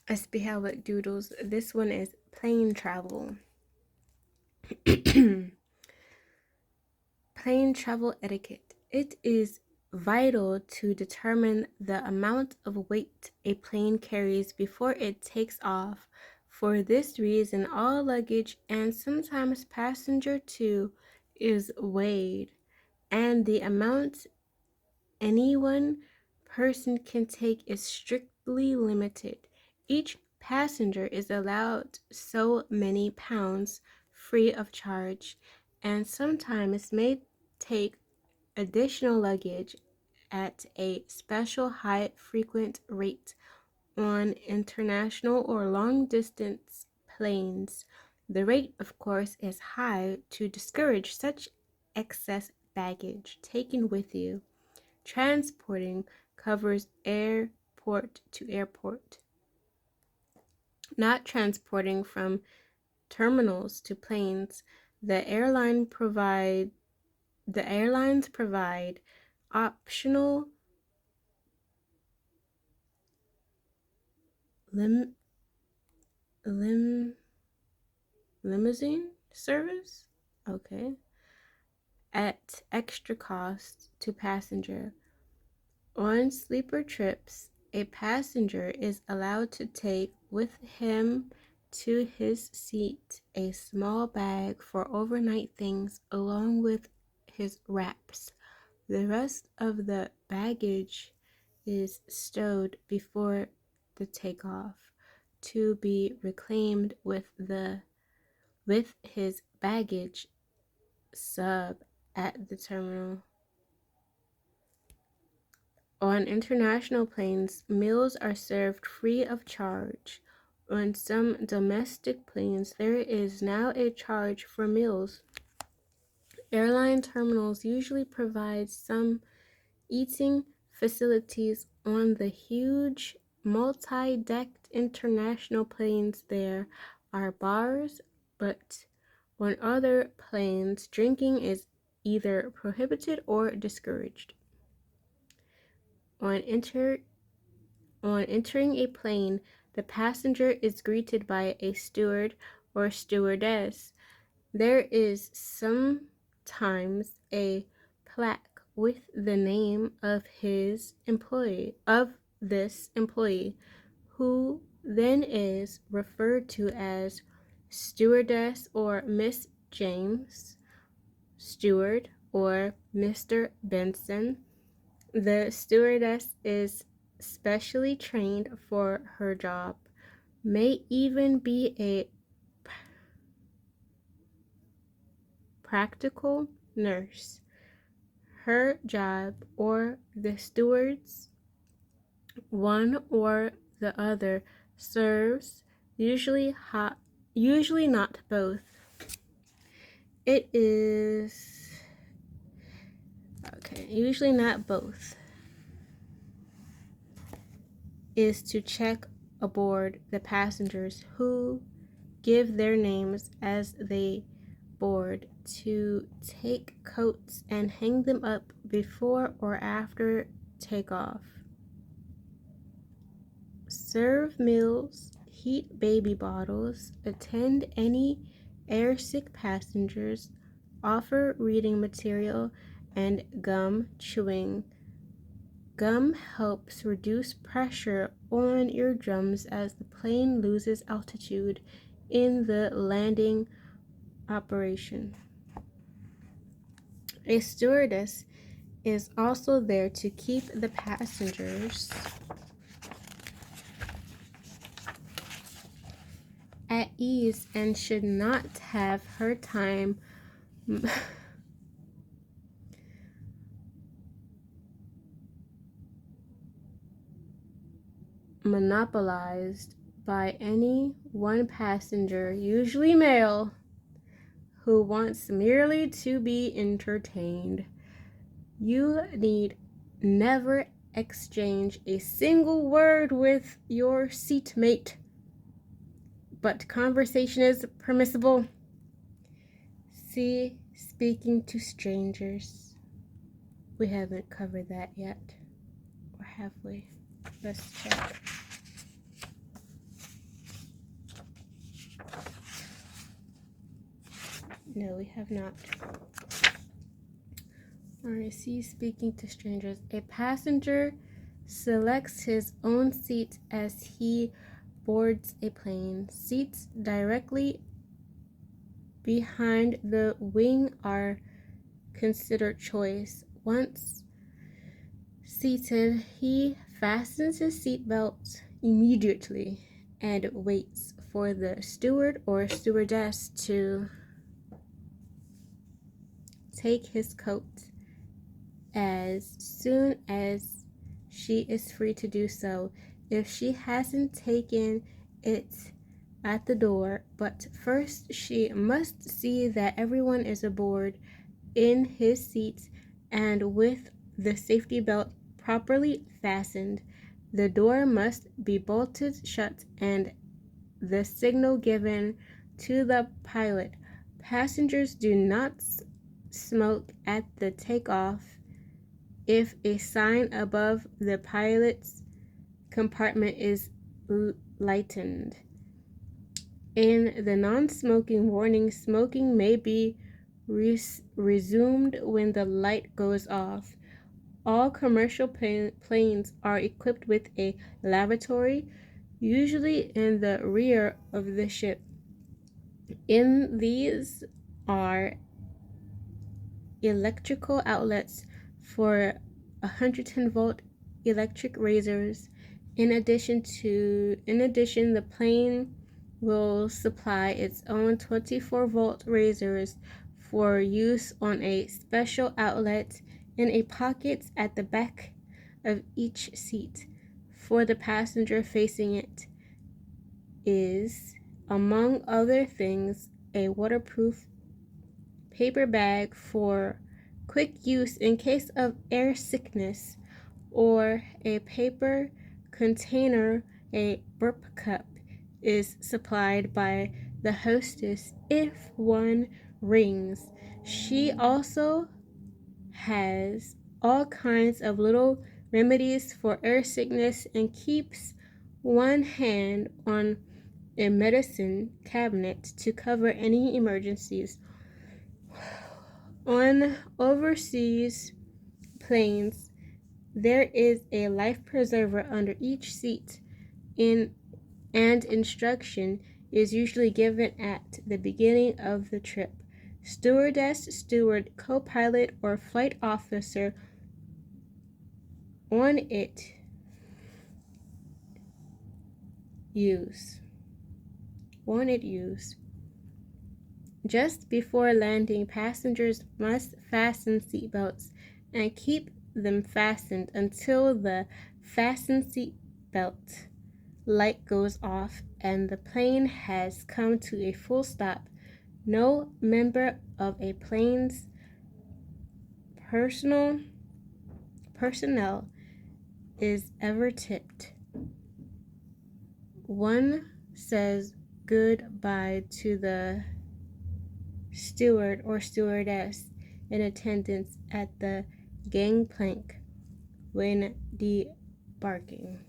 Espihawick Doodles. This one is plane travel. Plane travel etiquette. It is vital to determine the amount of weight a plane carries before it takes off. For this reason, all luggage and sometimes passenger too is weighed, and the amount any one person can take is strictly limited. Each passenger is allowed so many pounds free of charge, and sometimes may take additional luggage at a special high frequent rate on international or long distance planes. The rate, of course, is high to discourage such excess baggage taken with you. Transporting covers airport to airport, not transporting from terminals to planes. The airlines provide optional limousine service, okay, at extra cost to passenger. On sleeper trips, a passenger is allowed to take with him to his seat a small bag for overnight things along with his wraps. The rest of the baggage is stowed before the takeoff to be reclaimed with his baggage sub at the terminal. On international planes, meals are served free of charge. On some domestic planes, there is now a charge for meals. Airline terminals usually provide some eating facilities. On the huge multi-decked international planes there are bars, but on other planes drinking is either prohibited or discouraged. On entering a plane, the passenger is greeted by a steward or stewardess. There is sometimes a plaque with the name of this employee, who then is referred to as stewardess or Miss James, steward or Mr. Benson. The stewardess is specially trained for her job, may even be a practical nurse. Her job or the steward's, one or the other, serves, usually not both. It is usually not both. Is to check aboard the passengers who give their names as they board, to take coats and hang them up before or after takeoff, serve meals, heat baby bottles, attend any airsick passengers, offer reading material, and gum chewing. Gum helps reduce pressure on eardrums as the plane loses altitude in the landing operation. A stewardess is also there to keep the passengers at ease and should not have her time monopolized by any one passenger, usually male, who wants merely to be entertained. You need never exchange a single word with your seatmate, but conversation is permissible. See speaking to strangers. We haven't covered that yet. Or have we? Let's check. No, we have not. Alright, C, speaking to strangers. A passenger selects his own seat as he boards a plane. Seats directly behind the wing are considered choice. Once seated, he fastens his seatbelt immediately and waits for the steward or stewardess to take his coat as soon as she is free to do so. If she hasn't taken it at the door, but first she must see that everyone is aboard in his seats and with the safety belt properly fastened. The door must be bolted shut and the signal given to the pilot. Passengers do not smoke at the takeoff. If a sign above the pilot's compartment is lightened. In the non-smoking warning, smoking may be resumed when the light goes off. All commercial planes are equipped with a lavatory, usually in the rear of the ship. In these are electrical outlets for 110-volt electric razors. In addition, the plane will supply its own 24-volt razors for use on a special outlet in a pocket at the back of each seat. For the passenger facing it is, among other things, a waterproof paper bag for quick use in case of air sickness, or a paper container. A burp cup is supplied by the hostess if one rings. She also has all kinds of little remedies for air sickness and keeps one hand on a medicine cabinet to cover any emergencies. On overseas planes, there is a life preserver under each seat, and instruction is usually given at the beginning of the trip. Stewardess, steward, co-pilot, or flight officer on it use. Just before landing, passengers must fasten seatbelts and keep them fastened until the fasten seatbelt light goes off and the plane has come to a full stop. No member of a plane's personnel is ever tipped. One says goodbye to the steward or stewardess in attendance at the gangplank when debarking.